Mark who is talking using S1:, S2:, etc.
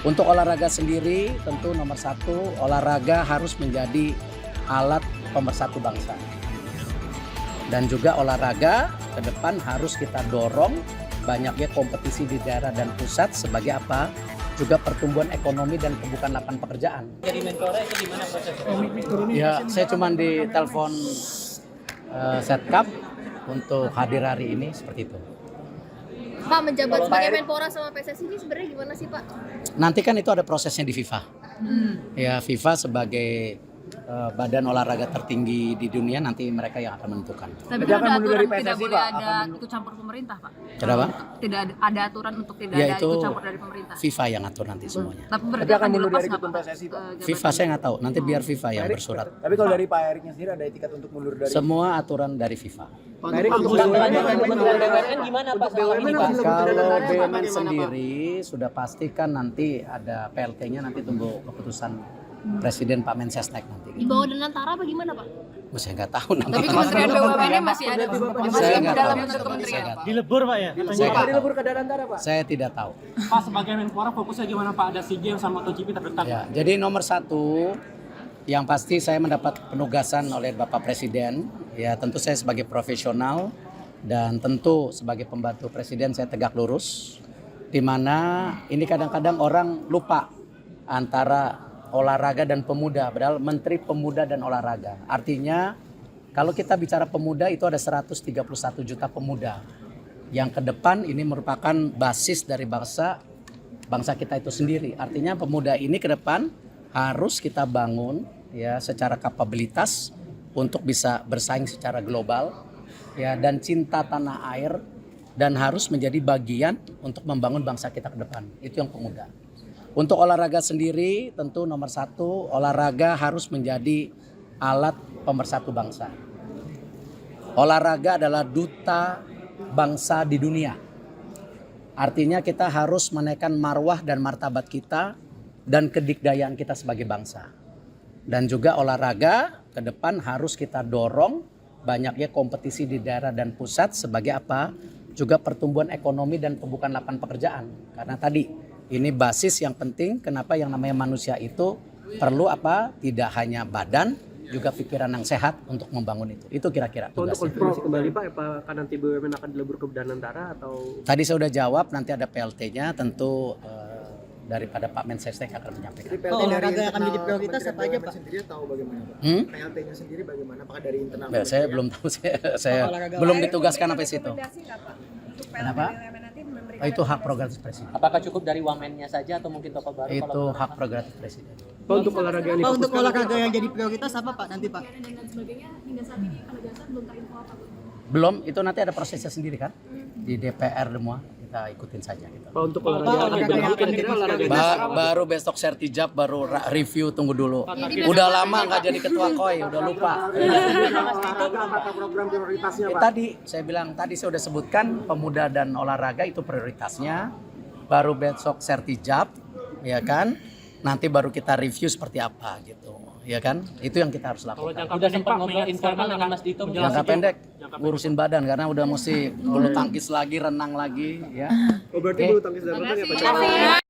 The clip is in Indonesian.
S1: Untuk olahraga sendiri tentu nomor satu, olahraga harus menjadi alat pemersatu bangsa. Dan juga olahraga ke depan harus kita dorong banyaknya kompetisi di daerah dan pusat sebagai apa? Juga pertumbuhan ekonomi dan pembukaan lapangan pekerjaan.
S2: Jadi Menpora itu gimana prosesnya?
S1: Ya, saya cuma ditelepon Setkap untuk hadir hari ini seperti itu.
S3: Pak, menjabat sebagai Menpora sama PSSI ini sebenarnya gimana sih, Pak?
S1: Nanti kan itu ada prosesnya di FIFA. Ya, FIFA sebagai badan olahraga tertinggi di dunia, nanti mereka yang akan menentukan.
S4: Tapi kan ada aturan tidak boleh ada ikut campur pemerintah, Pak.
S1: Kenapa?
S4: Tidak ada aturan untuk tidak
S1: Ya,
S4: ada
S1: itu
S4: ikut campur dari pemerintah.
S1: FIFA yang atur nanti semuanya.
S4: Tapi berarti akan dilepas nggak, Pak?
S1: FIFA saya nggak tahu, nanti biar FIFA yang bersurat.
S5: Tapi kalau dari Pak Eriknya sendiri ada etikat untuk mundur dari
S1: Semua aturan dari FIFA.
S5: Pak Erik untuk
S2: BUMN gimana Pak soal ini Pak?
S1: Kalau BUMN sendiri sudah pastikan nanti ada PLT-nya, nanti tunggu keputusan Presiden Pak Mensesnek nanti.
S3: Di bawah Danantara apa gimana, Pak?
S1: Saya nggak tahu namanya.
S4: Tapi Kementerian BUMN masih ada
S1: Saya nggak
S4: dalam
S1: tahu.
S4: bentuk kementerian.
S2: Dilebur Pak ya?
S1: Saya nggak tahu.
S5: dilebur ke Danantara, Pak.
S1: Saya tidak tahu.
S2: Pak sebagai Menpora fokusnya gimana Pak? Ada SEA Games sama MotoGP terdekat.
S1: Ya, jadi nomor satu, yang pasti saya mendapat penugasan oleh Bapak Presiden. Ya, tentu saya sebagai profesional dan tentu sebagai pembantu Presiden saya tegak lurus. Di mana ini kadang-kadang orang lupa antara olahraga dan pemuda, padahal Menteri Pemuda dan Olahraga. Artinya kalau kita bicara pemuda itu ada 131 juta pemuda yang ke depan ini merupakan basis dari bangsa kita itu sendiri. Artinya pemuda ini ke depan harus kita bangun ya secara kapabilitas untuk bisa bersaing secara global ya, dan cinta tanah air, dan harus menjadi bagian untuk membangun bangsa kita ke depan. Itu yang pemuda. Untuk olahraga sendiri tentu nomor satu, olahraga harus menjadi alat pemersatu bangsa. Olahraga adalah duta bangsa di dunia. Artinya kita harus menaikkan marwah dan martabat kita dan kedikdayaan kita sebagai bangsa. Dan juga olahraga ke depan harus kita dorong banyaknya kompetisi di daerah dan pusat sebagai apa? Juga pertumbuhan ekonomi dan pembukaan lapangan pekerjaan. Karena tadi ini basis yang penting, kenapa yang namanya manusia itu perlu apa? Tidak hanya badan, juga pikiran yang sehat untuk membangun itu. Itu kira-kira
S6: Untuk
S1: tugasnya.
S6: konfirmasi kembali Pak, apakah nanti BUMN akan dilebur ke Danantara atau?
S1: Tadi saya sudah jawab, nanti ada PLT-nya, tentu daripada Pak Mensesnek akan menyampaikan.
S5: olahraga
S7: akan jadi prioritas apa aja, Pak?
S5: Sendiri tahu bagaimana, Pak? PLT-nya sendiri bagaimana? Apakah dari internal?
S1: Ya, saya belum tahu, saya belum ditugaskan sampai situ. Kenapa? Itu hak prerogatif Presiden.
S2: Apakah cukup dari wamennya saja atau mungkin tokoh baru?
S1: Itu hak prerogatif Presiden.
S6: Pak, untuk olahraga yang
S7: Pak, untuk
S6: difokuskan
S7: olahraga yang jadi prioritas apa Pak nanti Pak?
S1: Belum, itu nanti ada prosesnya sendiri kan? Di DPR semua, kita ikutin saja gitu.
S6: Pak, untuk olahraga yang kira-kira olahraga
S1: Baru besok sertijab, baru review, tunggu dulu. Udah lama nggak jadi ketua KOI, udah lupa.
S5: Program prioritasnya, Pak.
S1: Tadi saya bilang, tadi saya udah sebutkan pemuda dan olahraga itu prioritasnya. Baru besok sertijab, ya kan? Nanti baru kita review seperti apa gitu, ya kan? Itu yang kita harus lakukan.
S2: Udah sempat ngobrol informal dengan Mas Dito
S1: Jangka pendek ngurusin badan karena udah mesti bulu tangkis lagi, renang lagi, ya.
S6: Oh, berarti
S1: Oke.
S6: bulu tangkis dan renang ya Pak?